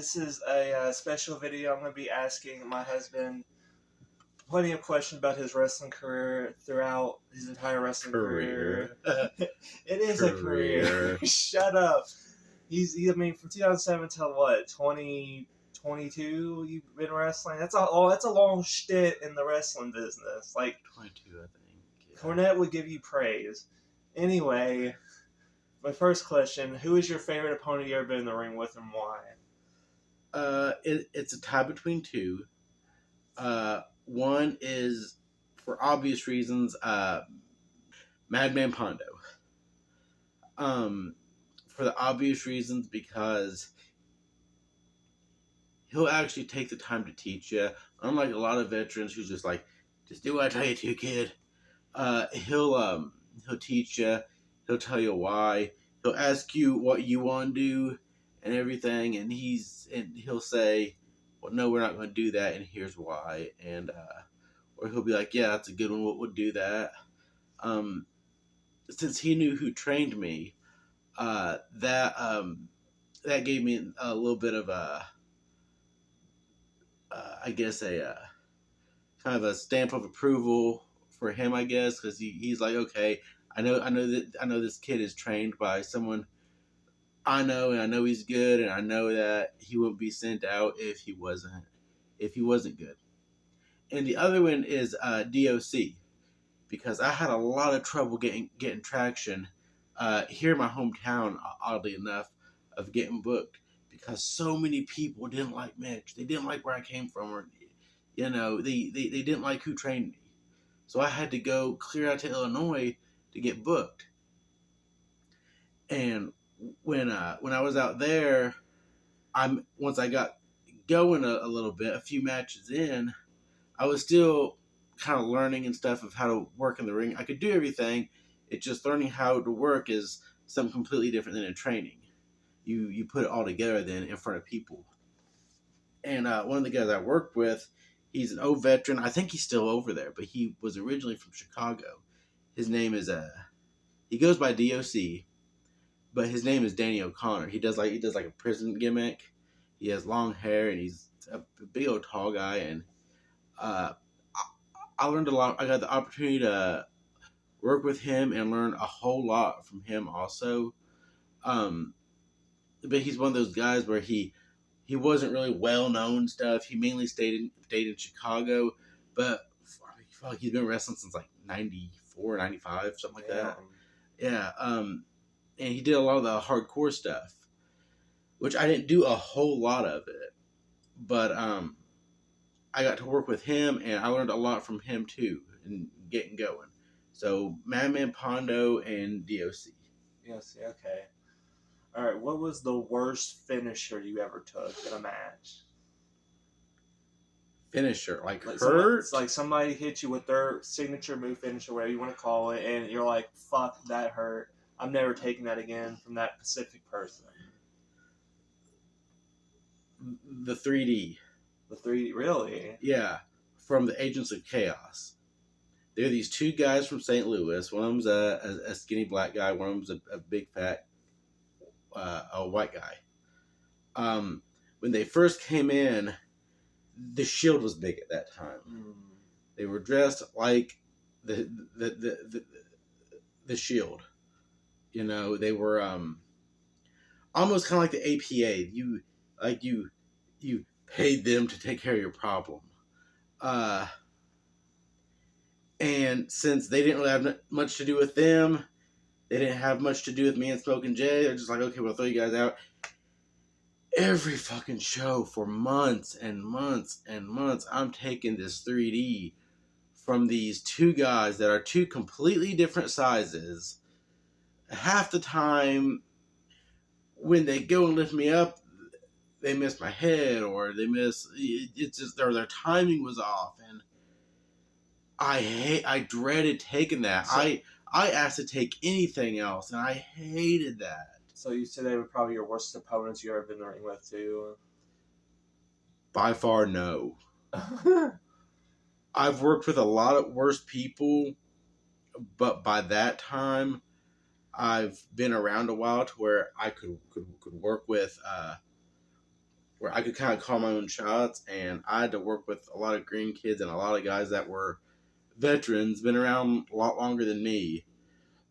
This is a special video. I'm going to be asking my husband plenty of questions about his wrestling career throughout his entire wrestling career. It is a career. Shut up. I mean, from 2007 till what, 2022? You've been wrestling. That's a long shit in the wrestling business. Like 22, I think. Yeah. Cornette would give you praise. Anyway, my first question: who is your favorite opponent you ever been in the ring with, and why? It's a tie between two. One is, for obvious reasons, Madman Pondo. For the obvious reasons, because he'll actually take the time to teach you. Unlike a lot of veterans who's just like, just do what I tell you to, kid. He'll teach you. He'll tell you why. He'll ask you what you want to do and everything, and he'll say, well, no, we're not going to do that, and here's why. And or he'll be like, yeah, that's a good one. We'll do that. Since he knew who trained me, that gave me a little bit of I guess a kind of a stamp of approval for him, I guess, because he's like, okay, I know this kid is trained by someone I know, and I know he's good, and I know that he wouldn't be sent out if he wasn't good. And the other one is DOC, because I had a lot of trouble getting traction here in my hometown, oddly enough, of getting booked, because so many people didn't like Mitch. They didn't like where I came from, or they didn't like who trained me. So I had to go clear out to Illinois to get booked. And when I was out there, once I got going a little bit, a few matches in, I was still kind of learning and stuff of how to work in the ring. I could do everything. It's just learning how to work is something completely different than in training. You put it all together then in front of people. And one of the guys I worked with, he's an old veteran. I think he's still over there, but he was originally from Chicago. His name is he goes by DOC, but his name is Danny O'Connor. He does like a prison gimmick. He has long hair, and he's a big old tall guy. And I learned a lot. I got the opportunity to work with him and learn a whole lot from him also. But he's one of those guys where he wasn't really well known stuff. He mainly stayed in Chicago, but I feel like he's been wrestling since like 94, 95, something like that. Yeah. And he did a lot of the hardcore stuff, which I didn't do a whole lot of it, but I got to work with him, and I learned a lot from him too, and getting going. So Madman Pondo and DOC. Yes. Okay. All right. What was the worst finisher you ever took in a match? Finisher, like hurt? It's like somebody hit you with their signature move, finisher, whatever you want to call it, and you're like, "Fuck, that hurt. I'm never taking that again from that specific person." The 3D. The 3D, really? Yeah, from the Agents of Chaos. They're these two guys from St. Louis. One of them's a skinny black guy. One of them's a big fat a white guy. When they first came in, the Shield was big at that time. They were dressed like the Shield. They were almost kind of like the APA. You paid them to take care of your problem. And since they didn't really have much to do with them, they didn't have much to do with me and Smoking Jay. They're just like, okay, we'll throw you guys out. Every fucking show for months and months and months, I'm taking this 3D from these two guys that are two completely different sizes. Half the time, when they go and lift me up, they miss my head, or they miss. It's just their timing was off, and I dreaded taking that. So, I asked to take anything else, and I hated that. So you said they were probably your worst opponents you ever been in the ring with, too? By far, no. I've worked with a lot of worse people, but by that time, I've been around a while to where I could work with where I could kind of call my own shots, and I had to work with a lot of green kids and a lot of guys that were veterans, been around a lot longer than me,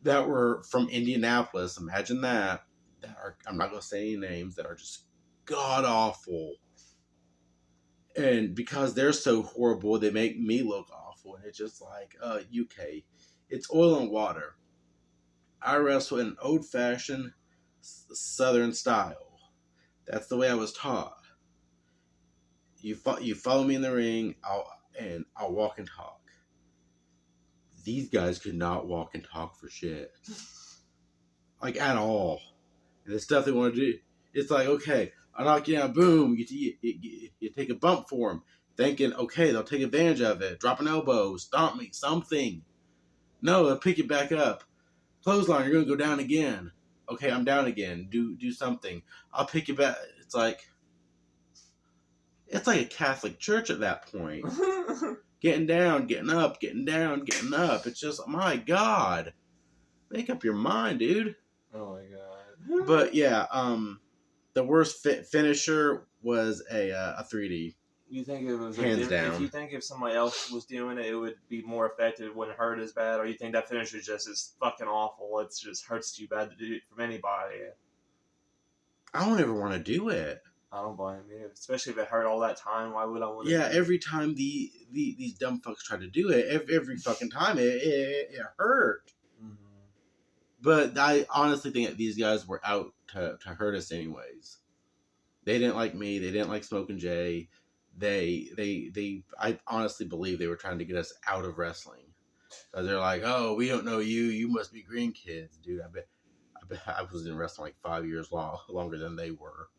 that were from Indianapolis. Imagine that. That are, I'm not gonna say any names, that are just god awful. And because they're so horrible, they make me look awful. And it's just like, UK, it's oil and water. I wrestle in old fashioned Southern style. That's the way I was taught. You follow me in the ring, I'll walk and talk. These guys could not walk and talk for shit, like at all. And the stuff they want to do, it's like, okay, I knock you down, boom, you take a bump for them, thinking, okay, they'll take advantage of it, drop an elbow, stomp me, something. No, they'll pick it back up. Clothesline, you're gonna go down again. Okay, I'm down again. Do something. I'll pick you back. It's like a Catholic church at that point. Getting down, getting up, getting down, getting up. It's just, my God. Make up your mind, dude. Oh my God. But yeah, the worst finisher was a 3D. You think it was hands down? If you think if somebody else was doing it, it would be more effective, it wouldn't hurt as bad, or you think that finisher just is fucking awful? It just hurts too bad to do it from anybody. I don't ever want to do it. I don't blame you, especially if it hurt all that time. Why would I want to? Yeah, every time these dumb fucks try to do it, every fucking time it hurt. Mm-hmm. But I honestly think that these guys were out to hurt us anyways. They didn't like me. They didn't like Smoking Jay. I honestly believe they were trying to get us out of wrestling. So they're like, oh, we don't know you. You must be green kids, dude. I bet I was in wrestling like 5 years longer than they were.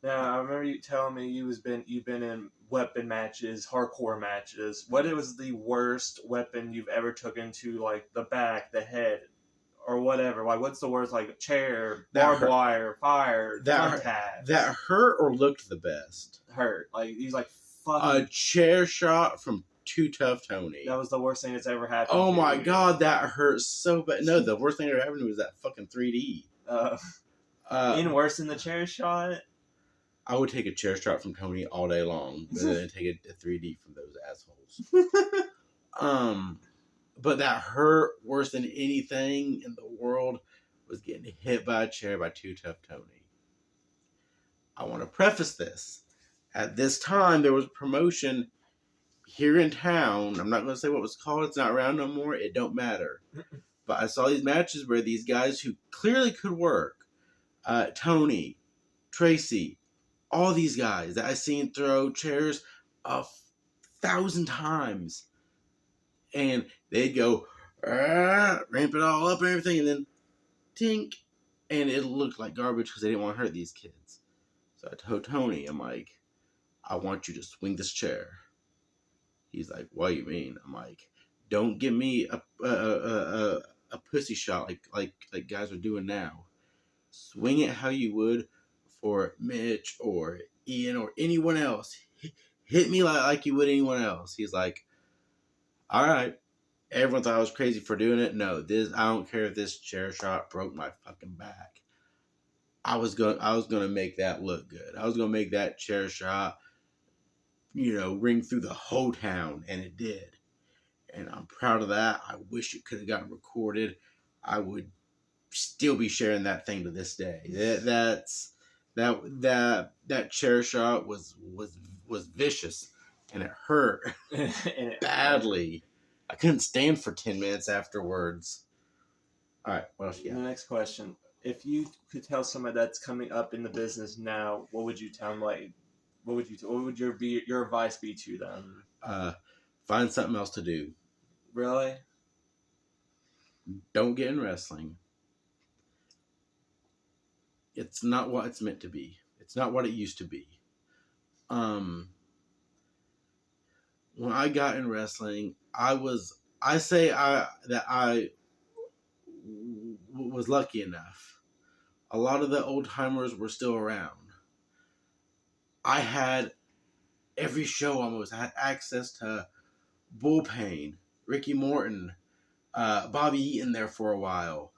Yeah, I remember you telling me you've been in weapon matches, hardcore matches. What was the worst weapon you've ever took into, like the back, the head, or whatever? Like, what's the worst? Like chair, barbed wire, fire, contact. That hurt or looked the best? Hurt. Like he's like fuck. A chair shot from Too Tough Tony. That was the worst thing that's ever happened. Oh my God, that hurt so bad. No, the worst thing that ever happened was that fucking 3D. Even worse than the chair shot. I would take a chair shot from Tony all day long, but then take a 3D from those assholes. But that hurt worse than anything in the world was getting hit by a chair by Too Tough Tony. I want to preface this. At this time, there was a promotion here in town. I'm not going to say what it was called. It's not around no more. It don't matter. But I saw these matches where these guys who clearly could work, Tony, Tracy, all these guys that I've seen throw chairs 1,000 times. And they'd go, ramp it all up and everything, and then tink. And it looked like garbage because they didn't want to hurt these kids. So I told Tony, I'm like, I want you to swing this chair. He's like, what do you mean? I'm like, don't give me a pussy shot like guys are doing now. Swing it how you would for Mitch or Ian or anyone else. Hit me like you would anyone else. He's like, all right. Everyone thought I was crazy for doing it. No, I don't care if this chair shot broke my fucking back. I was gonna make that look good. I was gonna make that chair shot, ring through the whole town, and it did. And I'm proud of that. I wish it could have gotten recorded. I would still be sharing that thing to this day. That chair shot was vicious, and it hurt badly. I couldn't stand for 10 minutes afterwards. All right, what else you got? The next question: if you could tell somebody that's coming up in the business now, what would you tell them? Like, what would your advice be to them? Find something else to do. Really? Don't get in wrestling. It's not what it's meant to be. It's not what it used to be. When I got in wrestling, I was lucky enough. A lot of the old timers were still around. I had every show almost. I had access to Bullpain, Ricky Morton, Bobby Eaton there for a while.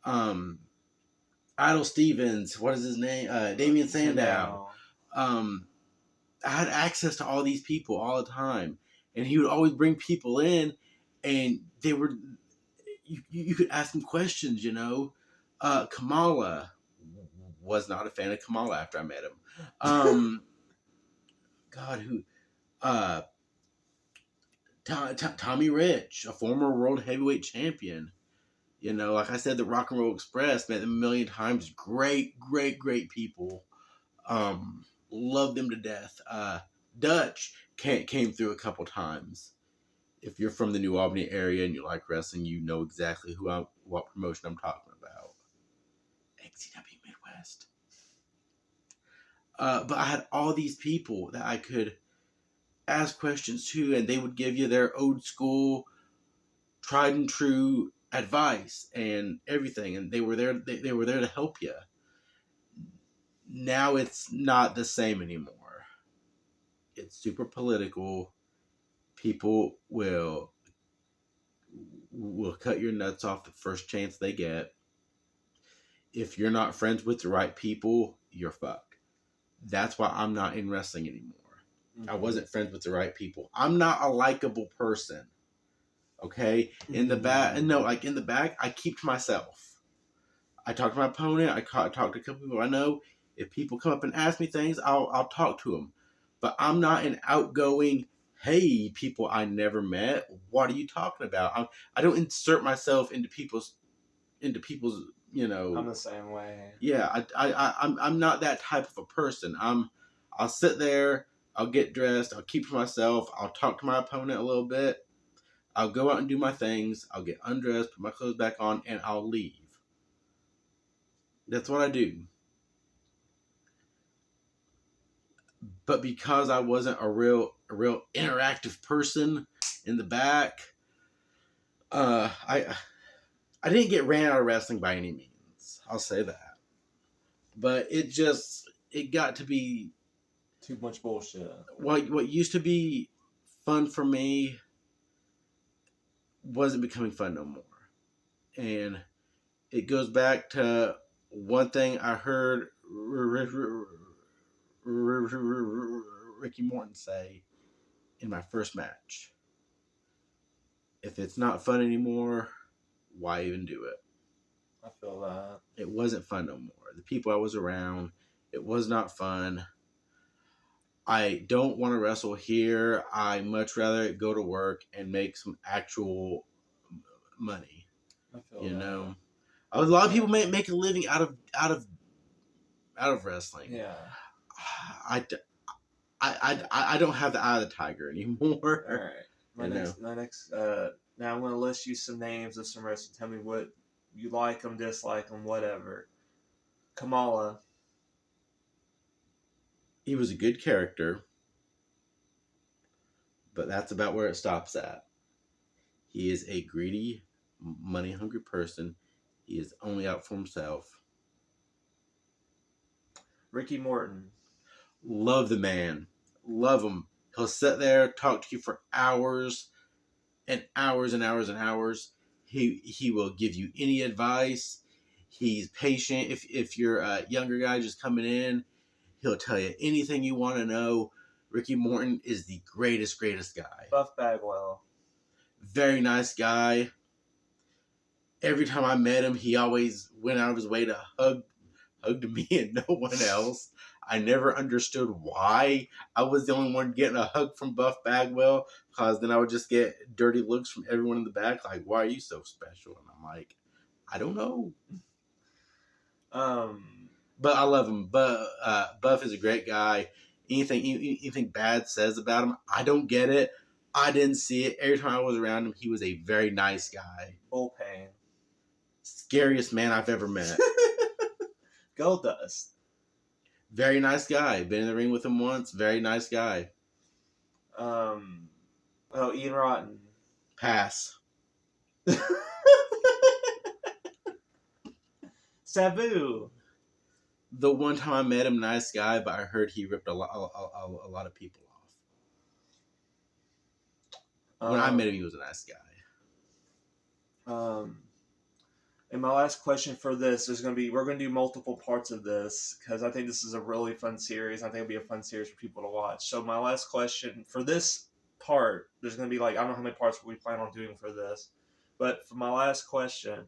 Idol Stevens, what is his name? Damian Sandow. I had access to all these people all the time, and he would always bring people in, and they were you could ask them questions. Kamala was not a fan of Kamala after I met him. God, who? Tommy Rich, a former world heavyweight champion. Like I said, the Rock and Roll Express, met them a million times. Great, great, great people. Love them to death. Dutch came through a couple times. If you're from the New Albany area and you like wrestling, you know exactly what promotion I'm talking about. XCW Midwest. But I had all these people that I could ask questions to, and they would give you their old school, tried and true advice and everything, and they were there. They were there to help you. Now it's not the same anymore. It's super political. People will cut your nuts off the first chance they get. If you're not friends with the right people, you're fucked. That's why I'm not in wrestling anymore. Mm-hmm. I wasn't friends with the right people. I'm not a likable person. Okay? In the back, in the back, I keep to myself. I talk to my opponent. I talk to a couple people I know. If people come up and ask me things, I'll talk to them. But I'm not an outgoing, hey, people I never met, what are you talking about? I don't insert myself into people's. I'm the same way. Yeah, I'm not that type of a person. I'll sit there, I'll get dressed, I'll keep to myself, I'll talk to my opponent a little bit, I'll go out and do my things, I'll get undressed, put my clothes back on, and I'll leave. That's what I do. But because I wasn't a real interactive person in the back, I didn't get ran out of wrestling by any means. I'll say that. But it got to be too much bullshit. What used to be fun for me wasn't becoming fun no more. And it goes back to one thing I heard Ricky Morton say in my first match. If it's not fun anymore, why even do it? I feel that. It wasn't fun no more. The people I was around, it was not fun. I don't want to wrestle here. I much rather go to work and make some actual money. I feel that. A lot of people make a living out of wrestling. Yeah. I don't have the eye of the tiger anymore. All right. Now I'm going to list you some names of some wrestlers. Tell me what you like them, dislike them, whatever. Kamala. He was a good character, but that's about where it stops at. He is a greedy, money-hungry person. He is only out for himself. Ricky Morton. Love the man. Love him. He'll sit there, talk to you for hours and hours and hours and hours. He will give you any advice. He's patient. If you're a younger guy just coming in, he'll tell you anything you want to know. Ricky Morton is the greatest guy. Buff Bagwell. Very nice guy. Every time I met him, he always went out of his way to hug me and no one else. I never understood why I was the only one getting a hug from Buff Bagwell, because then I would just get dirty looks from everyone in the back, like, why are you so special? And I'm like, I don't know. But I love him. But Buff is a great guy. Anything bad says about him, I don't get it. I didn't see it. Every time I was around him, he was a very nice guy. Bullpen. Scariest man I've ever met. Goldust. Very nice guy. Been in the ring with him once. Very nice guy. Ian Rotten. Pass. Sabu. The one time I met him, nice guy, but I heard he ripped a lot of people off. When I met him, he was a nice guy. And my last question for this is we're gonna do multiple parts of this because I think this is a really fun series. I think it'll be a fun series for people to watch. So my last question for this part, there's gonna be like I don't know how many parts we plan on doing for this, but for my last question,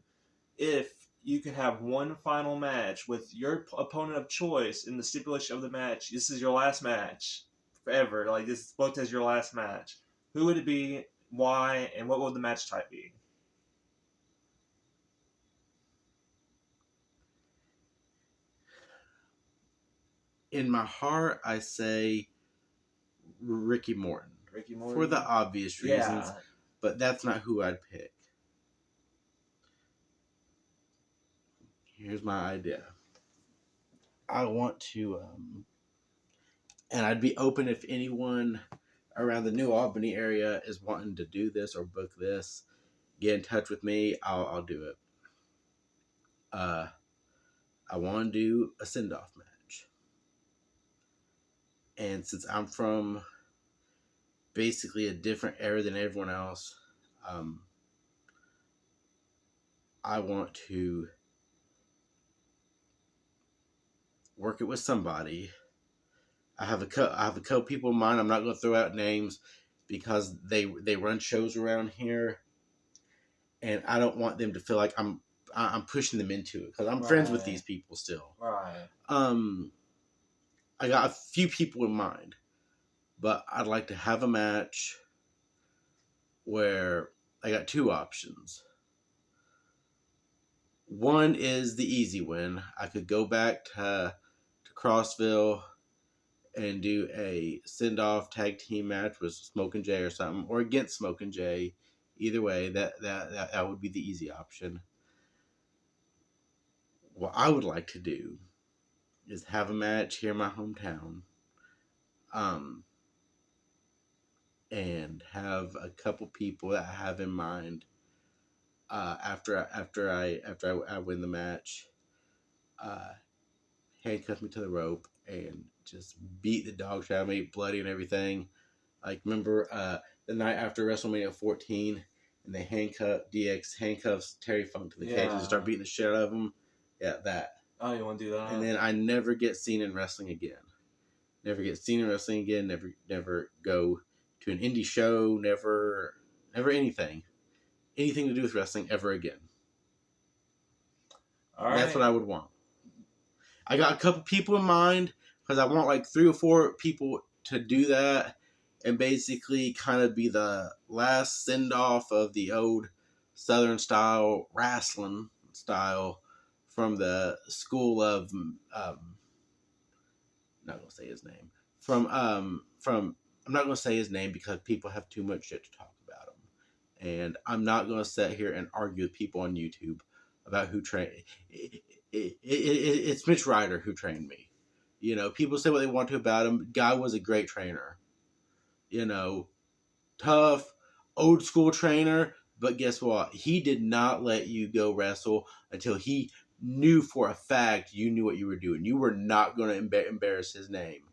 if you could have one final match with your opponent of choice in the stipulation of the match, this is your last match forever. Like this is booked as your last match. Who would it be? Why? And what would the match type be? In my heart, I say Ricky Morton. Ricky Morton? For the obvious reasons, Yeah. but that's not who I'd pick. Here's my idea. I want to, and I'd be open if anyone around the New Albany area is wanting to do this or book this. Get in touch with me. I'll do it. I want to do a send-off match. And since I'm from basically a different era than everyone else, I want to work it with somebody. I have a couple people in mind. I'm not going to throw out names because they run shows around here, and I don't want them to feel like I'm pushing them into it because I'm friends with these people still. Right. I got a few people in mind, but I'd like to have a match where I got two options. One is the easy win. I could go back to Crossville and do a send-off tag team match with Smokin' Jay or something, or against Smokin' Jay. Either way, that would be the easy option. What I would like to do is have a match here in my hometown, and have a couple people that I have in mind. After I win the match, handcuff me to the rope and just beat the dog shit out of me, bloody and everything. Like remember the night after WrestleMania 14, and they handcuffs Terry Funk to the cage and start beating the shit out of him. Yeah, that. Oh, you want to do that? And then I never get seen in wrestling again. Never get seen in wrestling again. Never go to an indie show. Never anything to do with wrestling ever again. All right. That's what I would want. I got a couple people in mind because I want like 3 or 4 people to do that and basically kind of be the last send off of the old Southern style wrestling style from the school of not gonna say his name from I'm not gonna say his name because people have too much shit to talk about him, and I'm not gonna sit here and argue with people on YouTube about who trained. It's Mitch Ryder who trained me. You know, people say what they want to about him. Guy was a great trainer. You know, tough, old school trainer. But guess what? He did not let you go wrestle until he knew for a fact you knew what you were doing. You were not going to embarrass his name.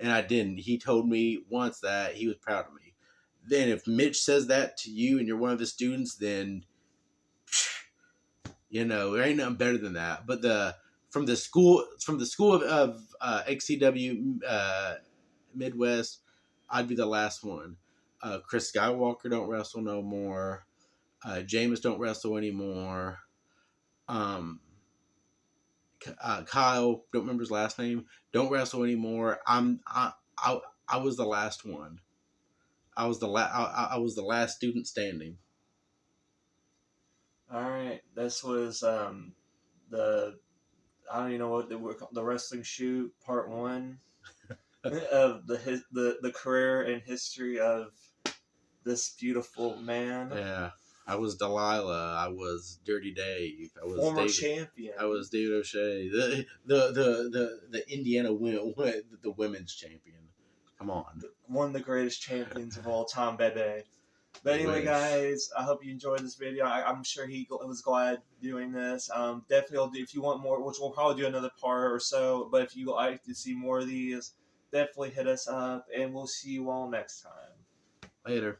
And I didn't. He told me once that he was proud of me. Then if Mitch says that to you and you're one of his students, then, you know, there ain't nothing better than that. But from the school of XCW Midwest, I'd be the last one. Chris Skywalker don't wrestle no more. Jameis don't wrestle anymore. Kyle, don't remember his last name, don't wrestle anymore. I was the last one. I was the last student standing. All right, this was the I don't even know what the wrestling shoot part 1 of the career and history of this beautiful man. Yeah. I was Delilah. I was Dirty Dave. I was former champion. I was David O'Shea. The Indiana the women's champion. Come on. One of the greatest champions of all time, baby. But anyway, guys, I hope you enjoyed this video. I'm sure he was glad doing this. Definitely, if you want more, which we'll probably do another part or so. But if you like to see more of these, definitely hit us up, and we'll see you all next time. Later.